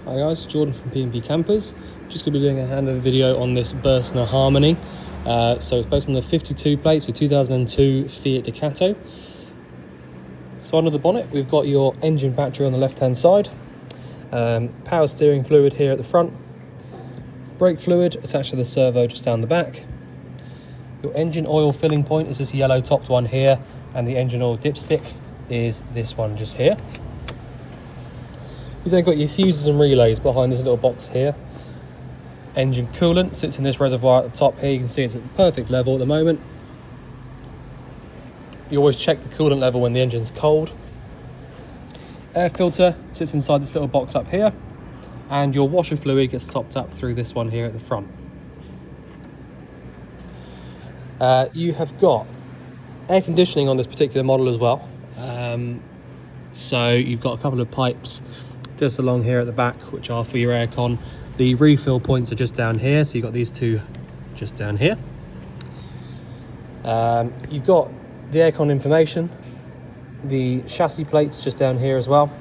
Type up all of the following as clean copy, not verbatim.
Hi guys, Jordan from P&P Campers. Just going to be doing a handover video on this Burstner Harmony. So it's based on the 52 plate, so 2002 Fiat Ducato. So under the bonnet we've got your engine battery on the left hand side, power steering fluid here at the front, brake fluid attached to the servo just down the back. Your engine oil filling point is this yellow topped one here, and the engine oil dipstick is this one just here. You've then got your fuses and relays behind this little box here. Engine coolant sits in this reservoir at the top here. You can see it's at the perfect level at the moment. You always check the coolant level when the engine's cold. Air filter sits inside this little box up here, and your washer fluid gets topped up through this one here at the front. You have got air conditioning on this particular model as well. So you've got a couple of pipes just along here at the back, which are for your aircon. The refill points are just down here, so you've got these two just down here. You've got the aircon information, the chassis plates just down here as well,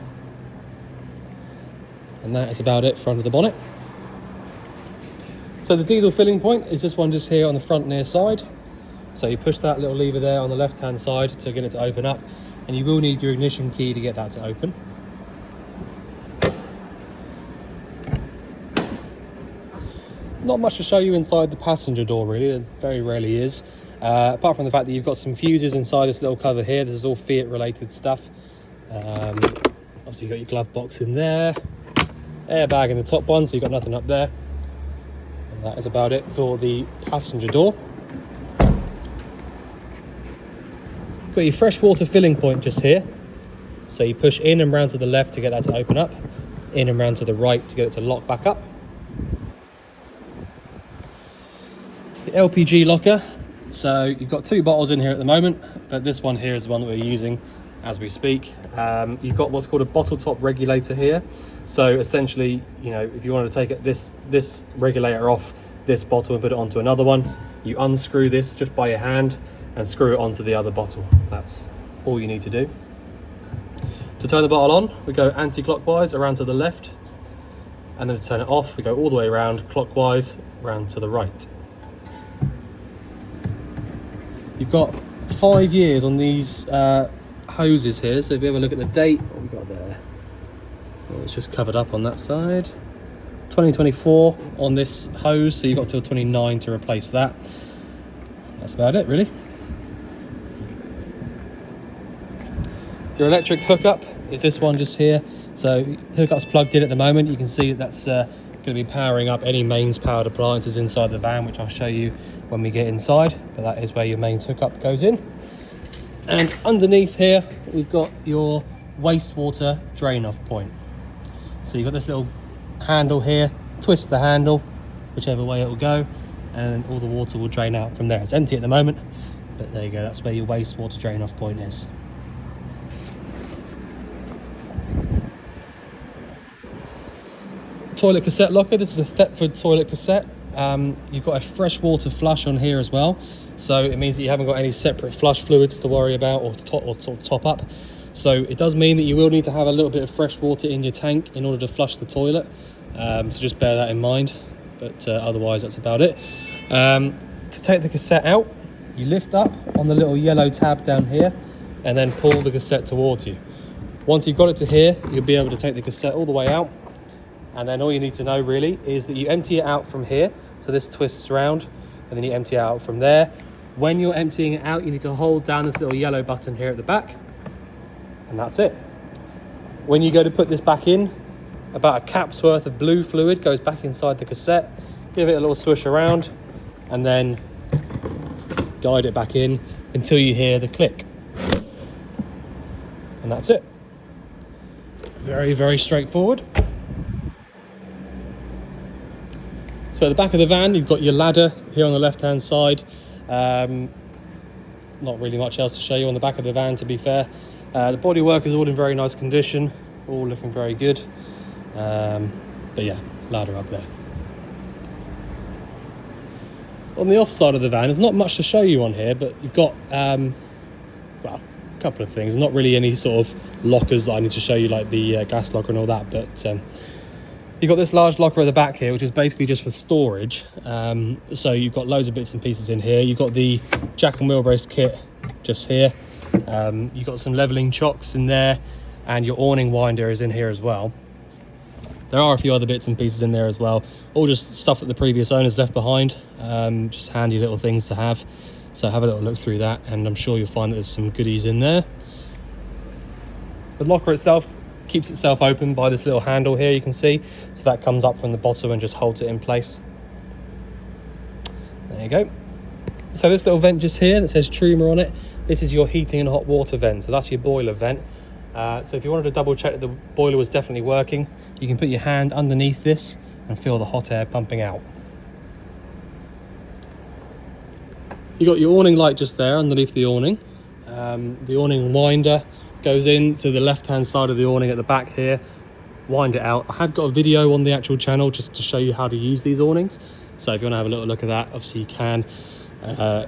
and that is about it for under the bonnet. So the diesel filling point is this one just here on the front near side. So you push that little lever there on the left hand side to get it to open up, and you will need your ignition key to get that to open. Not much to show you inside the passenger door really, there very rarely is. Apart from the fact that you've got some fuses inside this little cover here. This is all Fiat related stuff. Obviously you've got your glove box in there, airbag in the top one, so you've got nothing up there. And that is about it for the passenger door. You've got your freshwater filling point just here. So you push in and round to the left to get that to open up, in and round to the right to get it to lock back up. The LPG locker, so you've got two bottles in here at the moment, but this one here is the one that we're using as we speak. You've got what's called a bottle top regulator here. So essentially, you know, if you want to take this regulator off this bottle and put it onto another one, you unscrew this just by your hand and screw it onto the other bottle. That's all you need to do. To turn the bottle on, we go anti-clockwise around to the left, and then to turn it off, we go all the way around clockwise around to the right. You've got 5 years on these hoses here, so if you have a look at the date, what we got there, well, it's just covered up on that side. 2024 on this hose, so you've got till 29 to replace that. That's about it really. Your electric hookup is this one just here. So hookup's plugged in at the moment. You can see that's going to be powering up any mains powered appliances inside the van, which I'll show you when we get inside, but that is where your mains hookup goes in. And underneath here we've got your wastewater drain off point. So you've got this little handle here, twist the handle whichever way it will go, and all the water will drain out from there. It's empty at the moment, but there you go, that's where your wastewater drain off point is. Toilet cassette locker, this is a Thetford toilet cassette. You've got a freshwater flush on here as well, so it means that you haven't got any separate flush fluids to worry about or to top up. So it does mean that you will need to have a little bit of fresh water in your tank in order to flush the toilet, so just bear that in mind, but otherwise that's about it. To take the cassette out, you lift up on the little yellow tab down here and then pull the cassette towards you. Once you've got it to here, you'll be able to take the cassette all the way out, and then all you need to know really is that you empty it out from here. So this twists around, and then you empty it out from there. When you're emptying it out, you need to hold down this little yellow button here at the back, and that's it. When you go to put this back in, about a cap's worth of blue fluid goes back inside the cassette. Give it a little swish around, and then guide it back in until you hear the click. And that's it. Very, very straightforward. So at the back of the van, you've got your ladder here on the left-hand side. Not really much else to show you on the back of the van, to be fair. The bodywork is all in very nice condition, all looking very good. But yeah, ladder up there. On the off side of the van, there's not much to show you on here, but you've got well, a couple of things. Not really any sort of lockers that I need to show you, like the gas locker and all that, but You've got this large locker at the back here, which is basically just for storage. So you've got loads of bits and pieces in here. You've got the jack and wheelbase kit just here. You've got some leveling chocks in there, and your awning winder is in here as well. There are a few other bits and pieces in there as well, all just stuff that the previous owners left behind, just handy little things to have. So have a little look through that, and I'm sure you'll find that there's some goodies in there. The locker itself keeps itself open by this little handle here, you can see. So that comes up from the bottom and just holds it in place. There you go. So this little vent just here that says Truma on it, this is your heating and hot water vent. So that's your boiler vent. So if you wanted to double check that the boiler was definitely working, you can put your hand underneath this and feel the hot air pumping out. You got your awning light just there underneath the awning. The awning winder goes in to the left hand side of the awning at the back here. Wind it out. I have got a video on the actual channel just to show you how to use these awnings, so if you want to have a little look at that, obviously you can.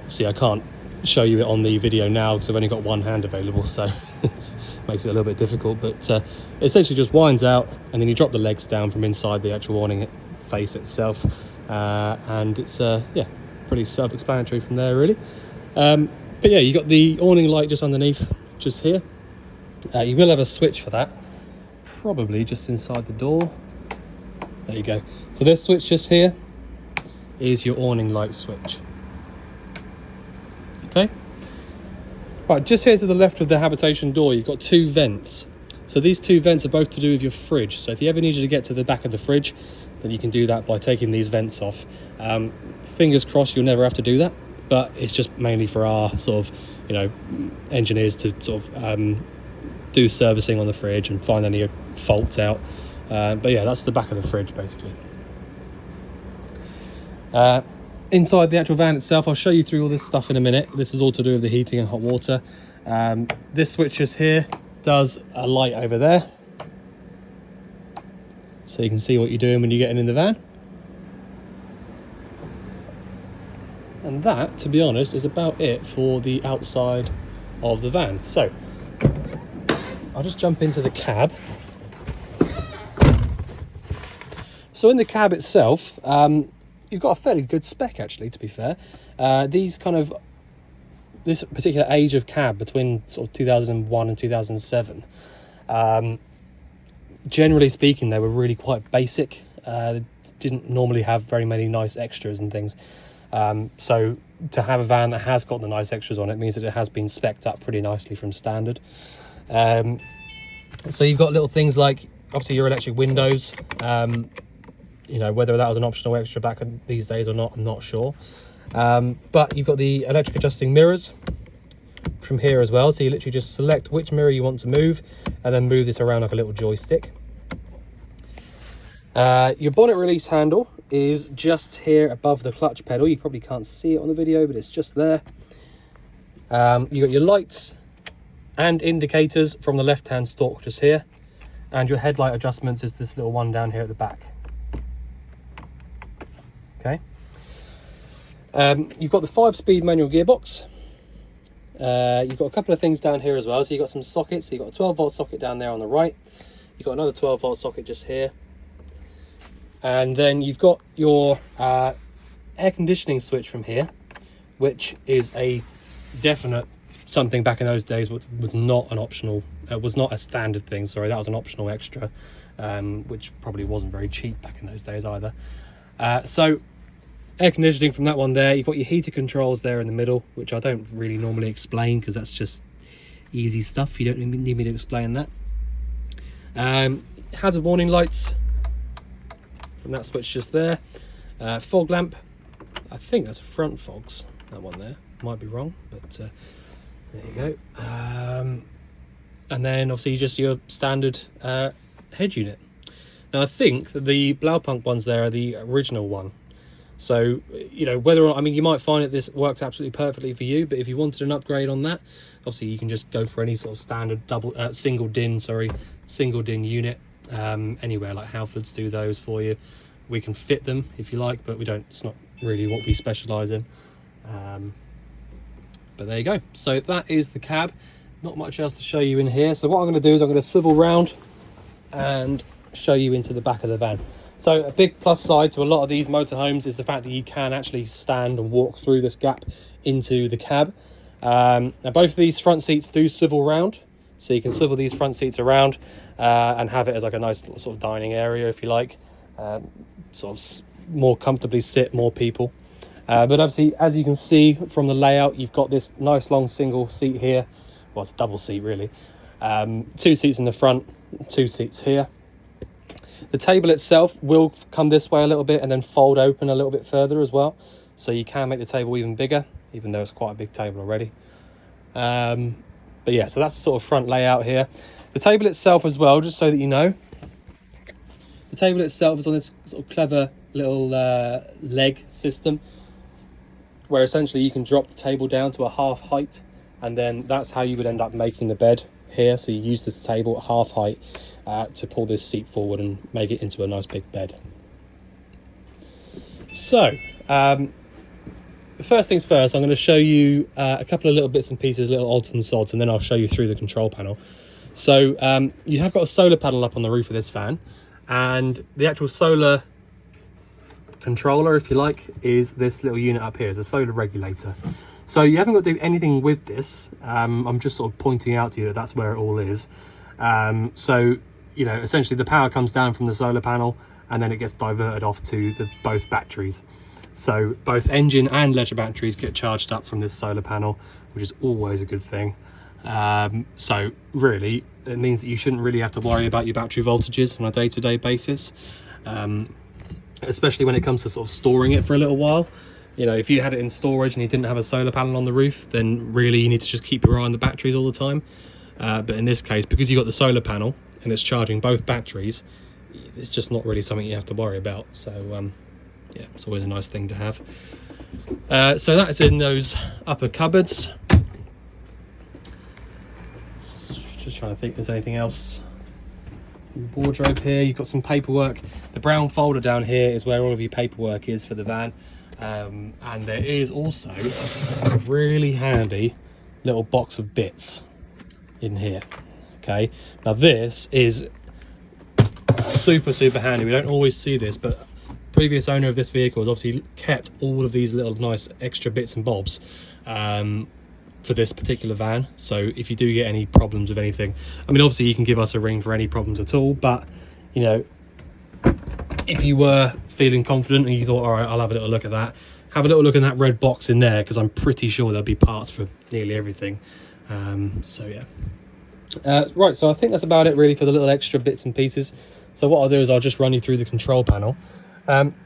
See, I can't show you it on the video now because I've only got one hand available, so it makes it a little bit difficult, but it essentially just winds out, and then you drop the legs down from inside the actual awning face itself, and it's yeah, pretty self-explanatory from there really. But yeah, you got the awning light just underneath, just here. You will have a switch for that, probably just inside the door. There you go. So this switch just here is your awning light switch. Okay. Right, just here to the left of the habitation door, you've got two vents. So these two vents are both to do with your fridge. So if you ever needed to get to the back of the fridge, then you can do that by taking these vents off. Fingers crossed you'll never have to do that, but it's just mainly for our sort of, you know, engineers to sort of do servicing on the fridge and find any faults out. But yeah, that's the back of the fridge basically. Inside the actual van itself, I'll show you through all this stuff in a minute. This is all to do with the heating and hot water. This switch just here does a light over there, so you can see what you're doing when you're getting in the van. And that, to be honest, is about it for the outside of the van. So I'll just jump into the cab. So in the cab itself, you've got a fairly good spec actually, to be fair. This particular age of cab between sort of 2001 and 2007, generally speaking, they were really quite basic. They didn't normally have very many nice extras and things. So to have a van that has got the nice extras on it means that it has been spec'd up pretty nicely from standard. So you've got little things like obviously your electric windows. You know, whether that was an optional extra back these days or not, I'm not sure. But you've got the electric adjusting mirrors from here as well. So you literally just select which mirror you want to move and then move this around like a little joystick. Your bonnet release handle is just here above the clutch pedal. You probably can't see it on the video, but it's just there. You've got your lights and indicators from the left-hand stalk just here. And your headlight adjustments is this little one down here at the back. Okay. You've got the 5-speed manual gearbox. You've got a couple of things down here as well. So you've got some sockets. So you've got a 12-volt socket down there on the right. You've got another 12-volt socket just here. And then you've got your air conditioning switch from here, which is a definite something back in those days was not an optional, was not a standard thing, sorry, that was an optional extra, which probably wasn't very cheap back in those days either. So air conditioning from that one there. You've got your heater controls there in the middle, which I don't really normally explain because that's just easy stuff. You don't need me to explain that. Hazard warning lights from that switch just there. Fog lamp, I think that's a front fogs, that one there, might be wrong, but there you go. And then obviously just your standard head unit. Now I think that the Blaupunkt ones there are the original one. So, you know, whether or not, I mean, you might find that this works absolutely perfectly for you, but if you wanted an upgrade on that, obviously you can just go for any sort of standard single din unit anywhere, like Halfords do those for you. We can fit them if you like, but we don't, it's not really what we specialize in. But there you go. So that is the cab. Not much else to show you in here. So what I'm going to do is I'm going to swivel round and show you into the back of the van. So a big plus side to a lot of these motorhomes is the fact that you can actually stand and walk through this gap into the cab. Now both of these front seats do swivel round, so you can swivel these front seats around and have it as like a nice sort of dining area, if you like. Sort of more comfortably sit more people. But obviously, as you can see from the layout, you've got this nice long single seat here. Well, it's a double seat really. 2 seats in the front, 2 seats here. The table itself will come this way a little bit and then fold open a little bit further as well. So you can make the table even bigger, even though it's quite a big table already. But yeah, so that's the sort of front layout here. The table itself as well, just so that you know, the table itself is on this sort of clever little leg system, where essentially you can drop the table down to a half height, and then that's how you would end up making the bed here. So you use this table at half height to pull this seat forward and make it into a nice big bed. So first things first, I'm going to show you a couple of little bits and pieces, little odds and sods, and then I'll show you through the control panel. So you have got a solar panel up on the roof of this van, and the actual solar controller, if you like, is this little unit up here. It's a solar regulator. So you haven't got to do anything with this. I'm just sort of pointing out to you that that's where it all is. So, you know, essentially the power comes down from the solar panel and then it gets diverted off to both batteries. So both engine and leisure batteries get charged up from this solar panel, which is always a good thing. So really, it means that you shouldn't really have to worry about your battery voltages on a day-to-day basis, especially when it comes to sort of storing it for a little while. You know, if you had it in storage and you didn't have a solar panel on the roof, then really you need to just keep your eye on the batteries all the time. But in this case, because you've got the solar panel and it's charging both batteries, it's just not really something you have to worry about. So yeah, it's always a nice thing to have. So that's in those upper cupboards. Just trying to think if there's anything else. Wardrobe here, you've got some paperwork. The brown folder down here is where all of your paperwork is for the van. And there is also a really handy little box of bits in here. Okay, now this is super handy. We don't always see this, but previous owner of this vehicle has obviously kept all of these little nice extra bits and bobs for this particular van. So if you do get any problems with anything, I mean, obviously you can give us a ring for any problems at all, but you know, if you were feeling confident and you thought, all right, I'll have a little look at that, have a little look in that red box in there, because I'm pretty sure there'll be parts for nearly everything. So yeah, right, so I think that's about it really for the little extra bits and pieces. So what I'll do is I'll just run you through the control panel.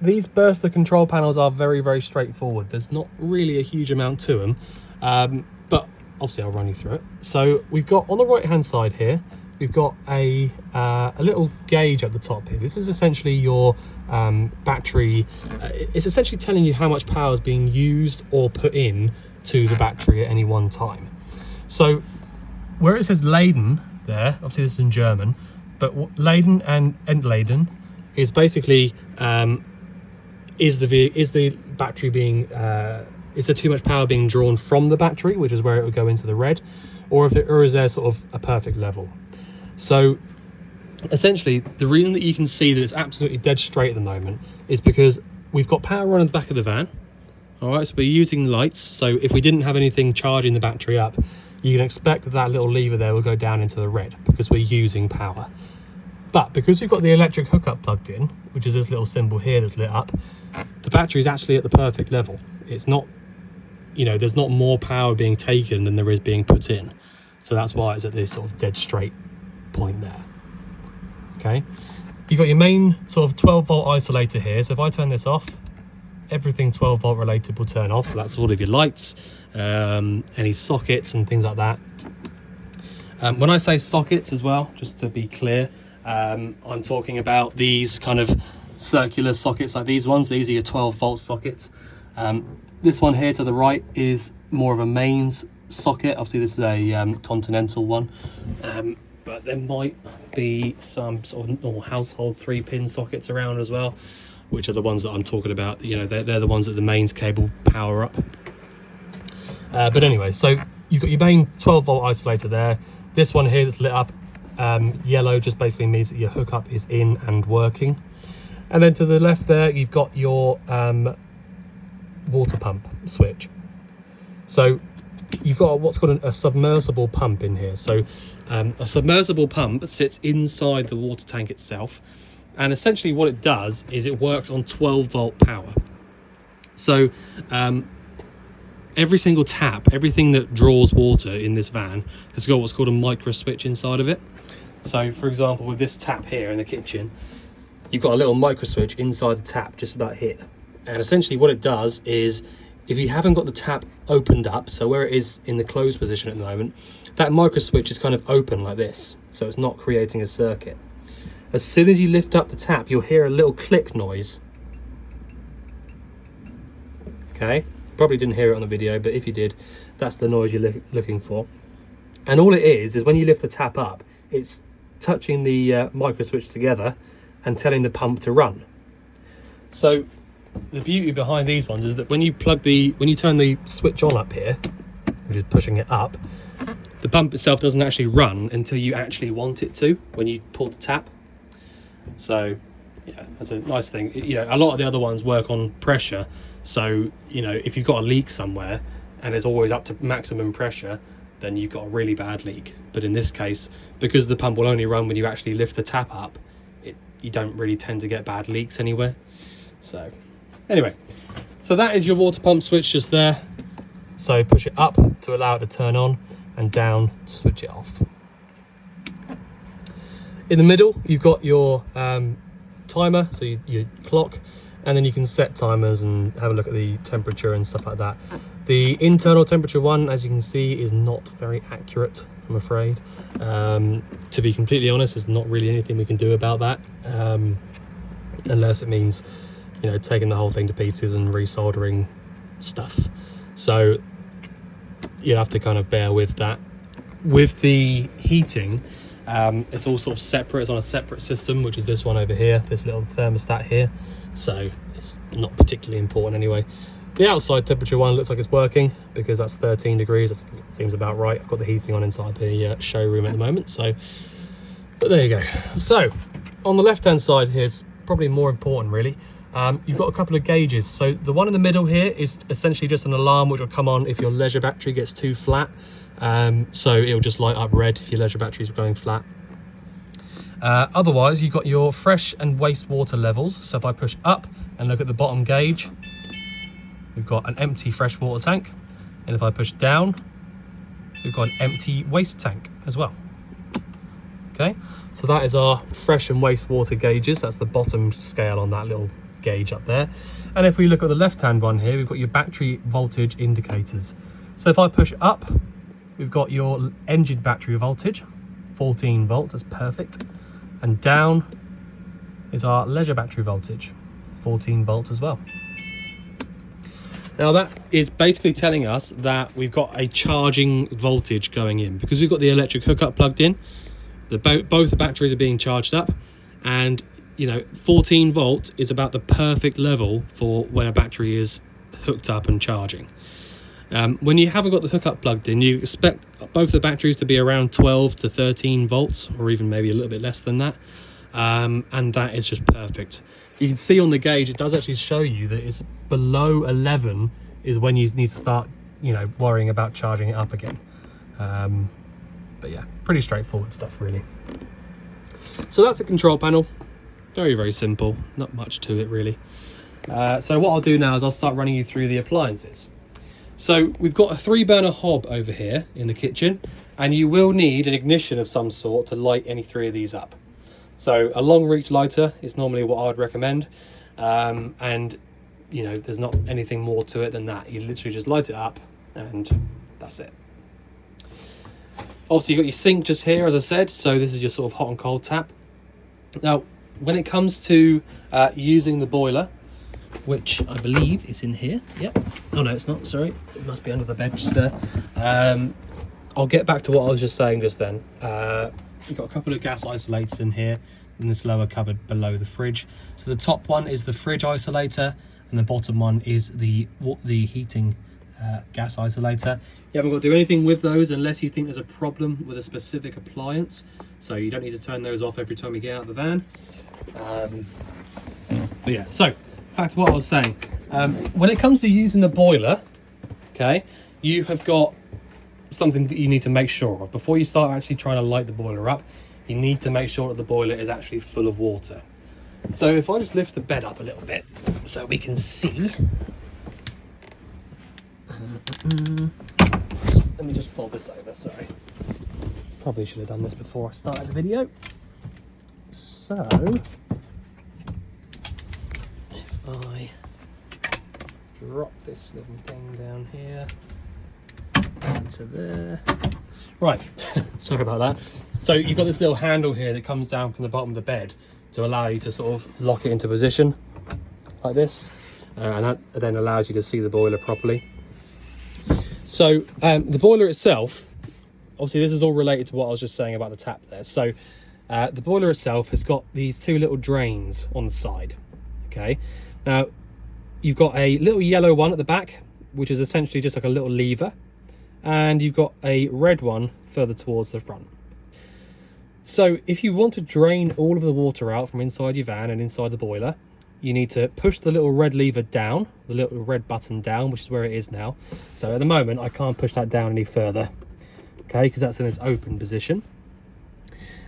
These Burstner control panels are very straightforward. There's not really a huge amount to them, but obviously I'll run you through it. So we've got on the right hand side here, we've got a little gauge at the top here. This is essentially your battery. It's essentially telling you how much power is being used or put in to the battery at any one time. So where it says Laden there, obviously this is in German, but Laden and Entladen is basically is the battery being is there too much power being drawn from the battery, which is where it would go into the red, or is there sort of a perfect level. So essentially the reason that you can see that it's absolutely dead straight at the moment is because we've got power on the back of the van. All right, so we're using lights. So if we didn't have anything charging the battery up, you can expect that that little lever there will go down into the red because we're using power. But because we've got the electric hookup plugged in, which is this little symbol here that's lit up, the battery is actually at the perfect level. It's not, you know, there's not more power being taken than there is being put in. So that's why it's at this sort of dead straight point there. Okay, you've got your main sort of 12 volt isolator here. So if I turn this off, everything 12 volt related will turn off. So that's all of your lights, any sockets and things like that. When I say sockets as well, just to be clear, I'm talking about these kind of circular sockets like these ones. These are your 12 volt sockets. This one here to the right is more of a mains socket. Obviously this is a continental one, but there might be some sort of normal household 3-pin sockets around as well, which are the ones that I'm talking about. You know, they're the ones that the mains cable power up. But anyway, so you've got your main 12 volt isolator there. This one here that's lit up yellow just basically means that your hookup is in and working. And then to the left there, you've got your water pump switch. So you've got what's called a submersible pump in here. So a submersible pump sits inside the water tank itself, and essentially what it does is it works on 12-volt power. So every single tap, everything that draws water in this van has got what's called a micro switch inside of it. So for example, with this tap here in the kitchen, you've got a little micro switch inside the tap just about here. And essentially what it does is, if you haven't got the tap opened up, so where it is in the closed position at the moment, that micro switch is kind of open like this, so it's not creating a circuit. As soon as you lift up the tap, you'll hear a little click noise. Okay, probably didn't hear it on the video, but if you did, that's the noise you're looking for. And all it is when you lift the tap up, it's touching the micro switch together and telling the pump to run. So the beauty behind these ones is that when you turn the switch on up here, which is pushing it up, the pump itself doesn't actually run until you actually want it to, when you pull the tap. So yeah, that's a nice thing. You know, a lot of the other ones work on pressure, so you know, if you've got a leak somewhere and it's always up to maximum pressure, then you've got a really bad leak. But in this case, because the pump will only run when you actually lift the tap up, you don't really tend to get bad leaks anywhere. So anyway, so that is your water pump switch just there. So push it up to allow it to turn on, and down to switch it off. In the middle, you've got your timer, so your clock, and then you can set timers and have a look at the temperature and stuff like that. The internal temperature one, as you can see, is not very accurate, I'm afraid. To be completely honest, there's not really anything we can do about that, unless it means, you know, taking the whole thing to pieces and resoldering stuff. So you'll have to kind of bear with that. With the heating, it's all sort of separate. It's on a separate system, which is this one over here, this little thermostat here. So it's not particularly important anyway. The outside temperature one looks like it's working because that's 13 degrees. That seems about right. I've got the heating on inside the showroom at the moment. So, but there you go. So on the left-hand side here is probably more important really. You've got a couple of gauges. So the one in the middle here is essentially just an alarm which will come on if your leisure battery gets too flat. So it'll just light up red if your leisure batteries are going flat. Otherwise, you've got your fresh and wastewater levels. So if I push up and look at the bottom gauge, we've got an empty freshwater tank. And if I push down, we've got an empty waste tank as well. Okay, so that is our fresh and wastewater gauges. That's the bottom scale on that little gauge up there. And if we look at the left-hand one here, we've got your battery voltage indicators. So if I push up, we've got your engine battery voltage, 14 volts, that's perfect. And down is our leisure battery voltage, 14 volts as well. Now that is basically telling us that we've got a charging voltage going in, because we've got the electric hookup plugged in. Both the batteries are being charged up, and you know, 14 volt is about the perfect level for when a battery is hooked up and charging. When you haven't got the hookup plugged in, you expect both the batteries to be around 12 to 13 volts, or even maybe a little bit less than that. And that is just perfect. You can see on the gauge, it does actually show you that it's below 11 is when you need to start, you know, worrying about charging it up again. But yeah, pretty straightforward stuff really. So that's the control panel. Very, very simple, not much to it really. So what I'll do now is I'll start running you through the appliances. So we've got a 3-burner hob over here in the kitchen, and you will need an ignition of some sort to light any 3 of these up. So a long reach lighter is normally what I would recommend. And you know, there's not anything more to it than that. You literally just light it up and that's it. Obviously you've got your sink just here, as I said. So this is your sort of hot and cold tap. Now, when it comes to using the boiler, which I believe is in here. Yep. Oh no, it's not, sorry. It must be under the bed just there. I'll get back to what I was just saying just then. You've got a couple of gas isolators in here in this lower cupboard below the fridge. So the top one is the fridge isolator, and the bottom one is the heating gas isolator. You haven't got to do anything with those unless you think there's a problem with a specific appliance. So you don't need to turn those off every time you get out of the van. But yeah, so back to what I was saying. When it comes to using the boiler, okay, you have got something that you need to make sure of. Before you start actually trying to light the boiler up, you need to make sure that the boiler is actually full of water. So if I just lift the bed up a little bit so we can see. Let me just fold this over, sorry. Probably should have done this before I started the video. So, if I drop this little thing down here into there. Right, sorry about that. So you've got this little handle here that comes down from the bottom of the bed to allow you to sort of lock it into position like this. And that then allows you to see the boiler properly. So the boiler itself, obviously this is all related to what I was just saying about the tap there. So the boiler itself has got these two little drains on the side, okay? Now, you've got a little yellow one at the back, which is essentially just like a little lever, and you've got a red one further towards the front. So if you want to drain all of the water out from inside your van and inside the boiler, you need to push the little red lever down, the little red button down, which is where it is now. So at the moment, I can't push that down any further, okay, because that's in its open position.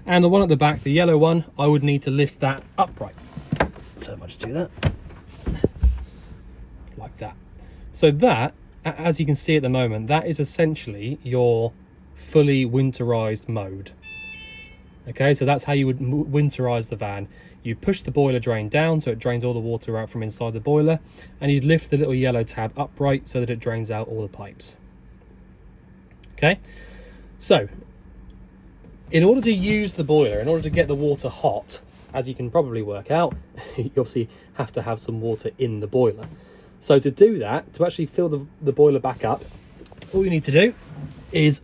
And the one at the back, the yellow one, I would need to lift that upright. So if I just do that, like that. So that, as you can see at the moment, that is essentially your fully winterized mode. Okay, so that's how you would winterize the van. You push the boiler drain down so it drains all the water out from inside the boiler, and you'd lift the little yellow tab upright so that it drains out all the pipes. Okay, so in order to use the boiler, in order to get the water hot, as you can probably work out, you obviously have to have some water in the boiler. So to do that, to actually fill the boiler back up, all you need to do is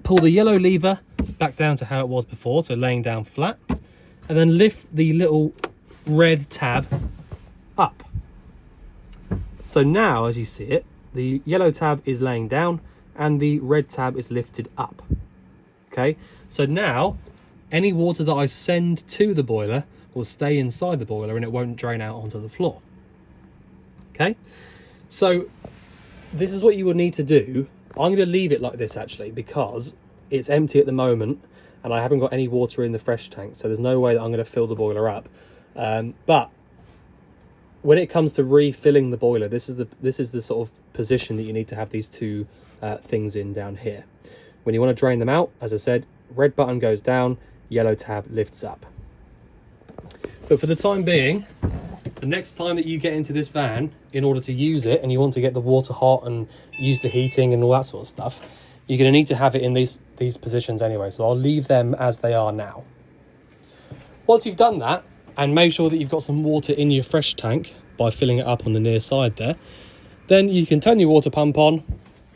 pull the yellow lever back down to how it was before, so laying down flat, and then lift the little red tab up. So now, as you see it, the yellow tab is laying down and the red tab is lifted up. Okay, so now any water that I send to the boiler will stay inside the boiler and it won't drain out onto the floor. Okay, so this is what you will need to do. I'm going to leave it like this actually because it's empty at the moment and I haven't got any water in the fresh tank, so there's no way that I'm going to fill the boiler up. But when it comes to refilling the boiler, this is the sort of position that you need to have these two things in down here. When you want to drain them out, as I said, red button goes down, yellow tab lifts up. But for the time being, the next time that you get into this van, in order to use it and you want to get the water hot and use the heating and all that sort of stuff, you're going to need to have it in these positions anyway. So I'll leave them as they are now. Once you've done that and made sure that you've got some water in your fresh tank by filling it up on the near side there, then you can turn your water pump on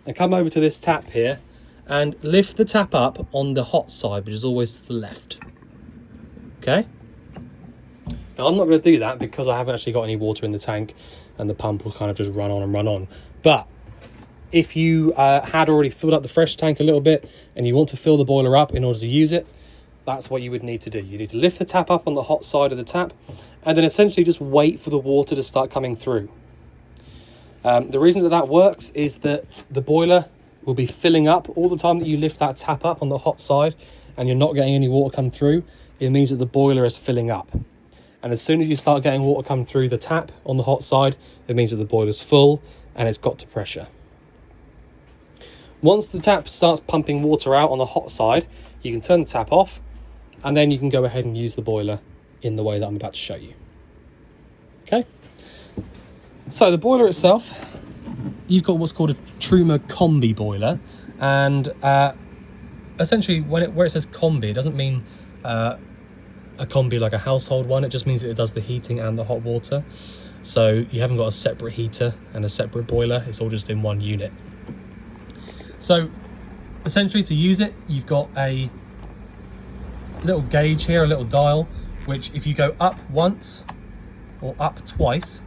and come over to this tap here and lift the tap up on the hot side, which is always to the left. Okay? Now I'm not going to do that because I haven't actually got any water in the tank and the pump will kind of just run on and run on. But if you had already filled up the fresh tank a little bit and you want to fill the boiler up in order to use it, that's what you would need to do. You need to lift the tap up on the hot side of the tap and then essentially just wait for the water to start coming through. The reason that works is that the boiler will be filling up all the time that you lift that tap up on the hot side and you're not getting any water come through. It means that the boiler is filling up. And as soon as you start getting water come through the tap on the hot side, it means that the boiler's full and it's got to pressure. Once the tap starts pumping water out on the hot side, you can turn the tap off and then you can go ahead and use the boiler in the way that I'm about to show you. Okay? So the boiler itself, you've got what's called a Truma Combi boiler, and essentially where it says Combi, it doesn't mean a combi like a household one. It just means that it does the heating and the hot water. So you haven't got a separate heater and a separate boiler, it's all just in one unit. So essentially to use it, you've got a little gauge here, a little dial, which if you go up once or up twice,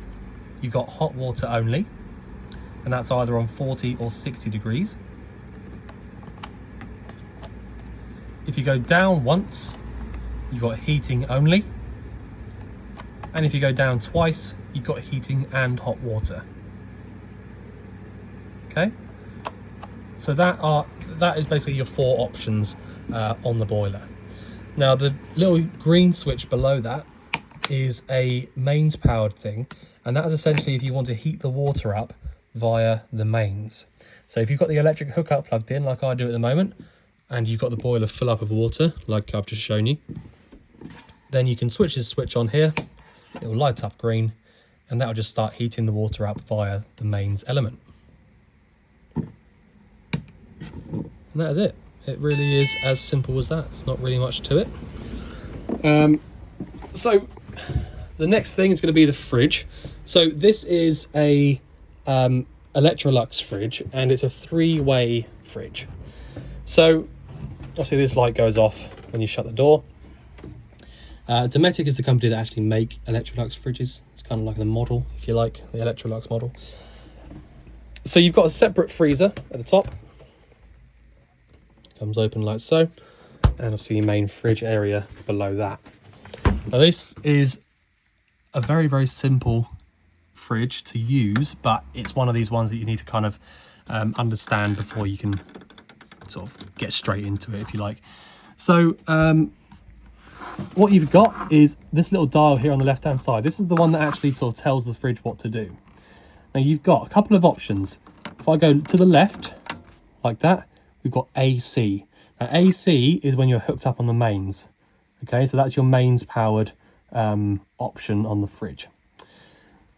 you've got hot water only, and that's either on 40 or 60 degrees. If you go down once, you've got heating only. And if you go down twice, you've got heating and hot water. Okay, so that is basically your 4 options on the boiler. Now the little green switch below that is a mains powered thing, and that is essentially if you want to heat the water up via the mains. So if you've got the electric hookup plugged in like I do at the moment, and you've got the boiler full up of water like I've just shown you, then you can switch this switch on here, it will light up green, and that will just start heating the water up via the mains element. And that is it. It really is as simple as that. It's not really much to it. So the next thing is going to be the fridge. So this is a Electrolux fridge, and it's a 3-way fridge. So obviously this light goes off when you shut the door. Dometic is the company that actually make Electrolux fridges. It's kind of like the model, if you like, the Electrolux model. So you've got a separate freezer at the top. Comes open like so, and obviously your main fridge area below that. Now this is a very, very simple fridge to use, but it's one of these ones that you need to kind of understand before you can sort of get straight into it, if you like. So what you've got is this little dial here on the left hand side. This is the one that actually sort of tells the fridge what to do. Now you've got a couple of options. If I go to the left like that, we've got AC. Now AC is when you're hooked up on the mains. Okay, so that's your mains powered option on the fridge.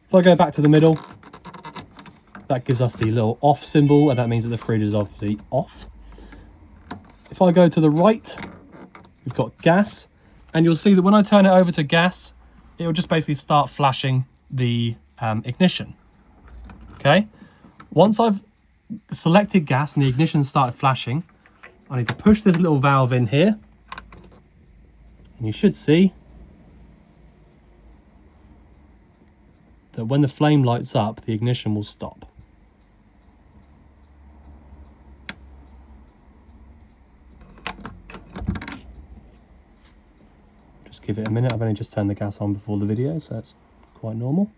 If I go back to the middle, that gives us the little off symbol, and that means that the fridge is obviously off. If I go to the right, we've got gas, and you'll see that when I turn it over to gas, it will just basically start flashing the ignition. Okay, once I've selected gas and the ignition started flashing, I need to push this little valve in here, and you should see that when the flame lights up, the ignition will stop. Just give it a minute. I've only just turned the gas on before the video, so it's quite normal.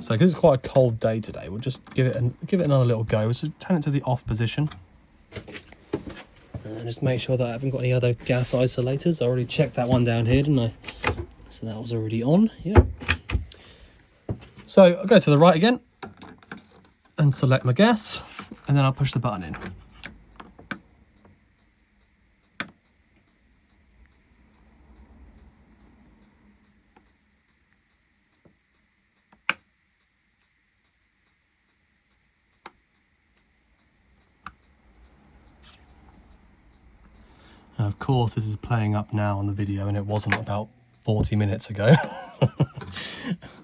So because it's quite a cold day today, we'll just give it another little go. We'll just turn it to the off position. And just make sure that I haven't got any other gas isolators. I already checked that one down here, didn't I? So that was already on, yeah. So I'll go to the right again and select my gas, and then I'll push the button in. Now, of course, this is playing up now on the video, and it wasn't about 40 minutes ago.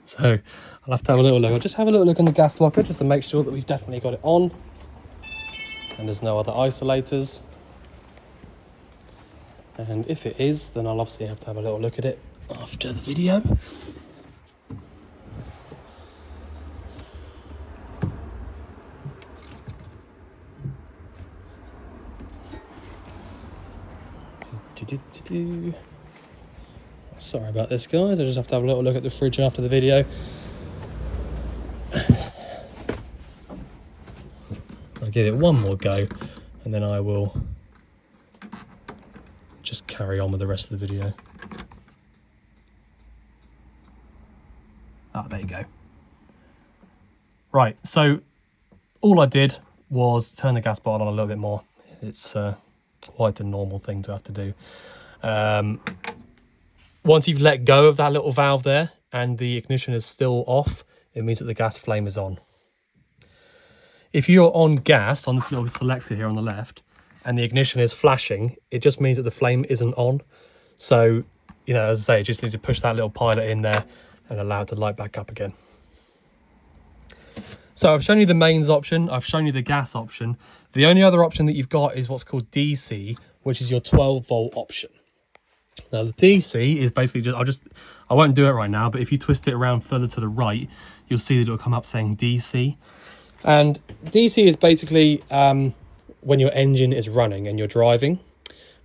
So I'll have to have a little look. I'll just have a little look in the gas locker just to make sure that we've definitely got it on and there's no other isolators. And if it is, then I'll obviously have to have a little look at it after the video. Sorry about this, guys. I just have to have a little look at the fridge after the video. I'll give it one more go, and then I will just carry on with the rest of the video. Ah, there you go. Right, so all I did was turn the gas bottle on a little bit more. It's quite a normal thing to have to do. Once you've let go of that little valve there and the ignition is still off, it means that the gas flame is on. If you're on gas on this little selector here on the left and the ignition is flashing, it just means that the flame isn't on. So, you know, as I say, you just need to push that little pilot in there and allow it to light back up again. So I've shown you the mains option, I've shown you the gas option. The only other option that you've got is what's called DC, which is your 12 volt option. Now the DC is basically just, I won't do it right now, but if you twist it around further to the right, you'll see that it'll come up saying DC. And DC is basically when your engine is running and you're driving.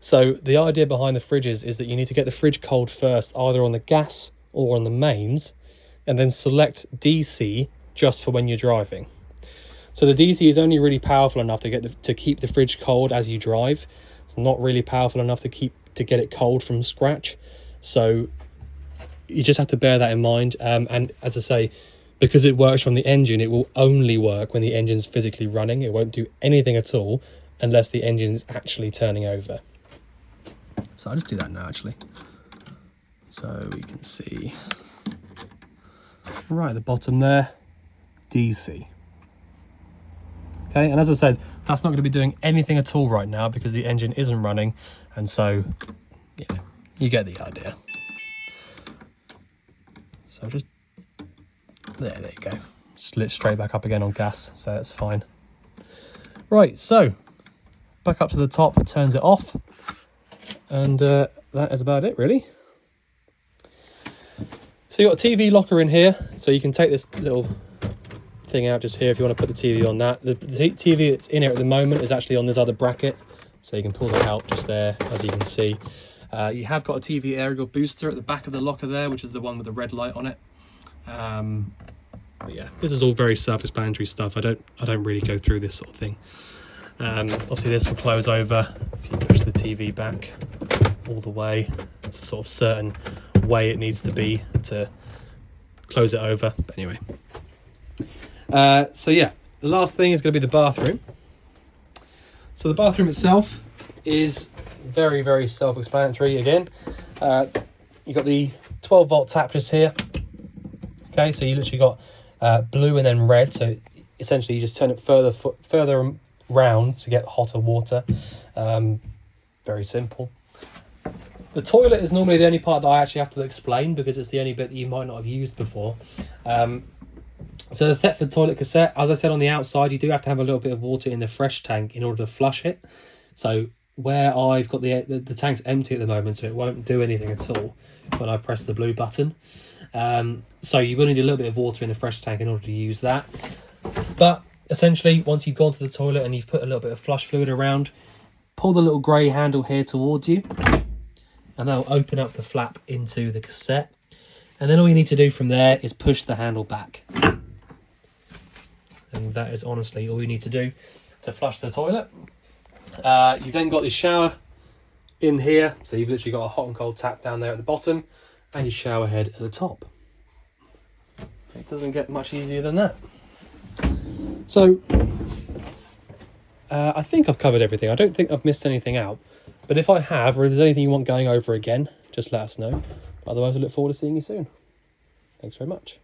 So the idea behind the fridges is that you need to get the fridge cold first, either on the gas or on the mains, and then select DC just for when you're driving. So the DC is only really powerful enough to keep the fridge cold as you drive. It's not really powerful enough to get it cold from scratch. So you just have to bear that in mind. And as I say, because it works from the engine, it will only work when the engine's physically running. It won't do anything at all unless the engine is actually turning over. So I'll just do that now, actually. So we can see right at the bottom there, DC. Okay, and as I said, that's not going to be doing anything at all right now because the engine isn't running. And so, yeah, you get the idea. So just, there you go. Slip straight back up again on gas, so that's fine. Right, so back up to the top, turns it off. And that is about it, really. So you've got a TV locker in here, so you can take this little thing out just here if you want to put the TV on that. The TV that's in here at the moment is actually on this other bracket, so you can pull that out just there, as you can see. You have got a TV aerial booster at the back of the locker there, which is the one with the red light on it. But yeah, this is all very self-explanatory stuff. I don't really go through this sort of thing. Obviously this will close over if you push the TV back all the way. It's a sort of certain way it needs to be to close it over. But anyway, so yeah, the last thing is going to be the bathroom. So the bathroom itself is very, very self-explanatory again. You've got the 12-volt tap just here. Okay, so you literally got blue and then red. So essentially you just turn it further round to get hotter water. Very simple. The toilet is normally the only part that I actually have to explain because it's the only bit that you might not have used before. So the Thetford toilet cassette, as I said on the outside, you do have to have a little bit of water in the fresh tank in order to flush it. So where I've got the tank's empty at the moment, so it won't do anything at all when I press the blue button. So you will need a little bit of water in the fresh tank in order to use that. But essentially, once you've gone to the toilet and you've put a little bit of flush fluid around, pull the little grey handle here towards you, and that'll open up the flap into the cassette. And then all you need to do from there is push the handle back. And that is honestly all you need to do to flush the toilet. You've then got your shower in here. So you've literally got a hot and cold tap down there at the bottom and your shower head at the top. It doesn't get much easier than that. So I think I've covered everything. I don't think I've missed anything out. But if I have, or if there's anything you want going over again, just let us know. Otherwise, I look forward to seeing you soon. Thanks very much.